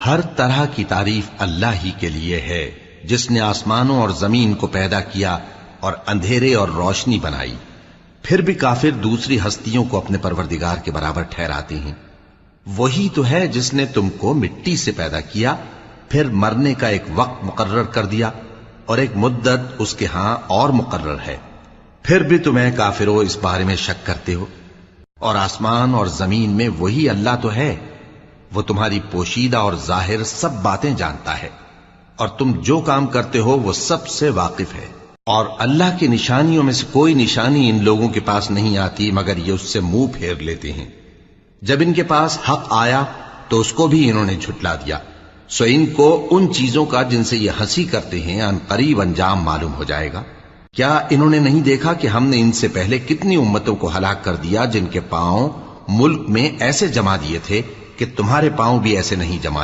हर तरह की तारीफ अल्लाह ही के लिए है, जिसने आसमानों और जमीन को पैदा किया और अंधेरे और रोशनी बनाई। फिर भी काफिर दूसरी हस्तियों को अपने परवरदिगार के बराबर ठहराते हैं। वही तो है जिसने तुमको मिट्टी से पैदा किया, फिर मरने का एक वक्त मुकर्रर कर दिया और एक मुद्दत उसके हां और मुकर्रर है। फिर भी तुम्हें काफिरों इस बारे में शक करते हो। और आसमान और जमीन में वही अल्लाह तो है, वो तुम्हारी पोशीदा और जाहिर सब बातें जानता है और तुम जो काम करते हो वो सबसे वाकिफ है। और अल्लाह की निशानियों में से कोई निशानी इन लोगों के पास नहीं आती मगर ये उससे मुंह फेर लेते हैं। जब इनके पास हक आया तो उसको भी इन्होंने झुटला दिया। सो इनको उन चीजों का जिनसे ये हंसी करते हैं अनकरीब अंजाम मालूम हो जाएगा। क्या इन्होंने नहीं देखा कि हमने इनसे पहले कितनी उम्मतों को हलाक कर दिया जिनके पांव मुल्क में ऐसे जमा दिए थे कि तुम्हारे पांव भी ऐसे नहीं जमाए।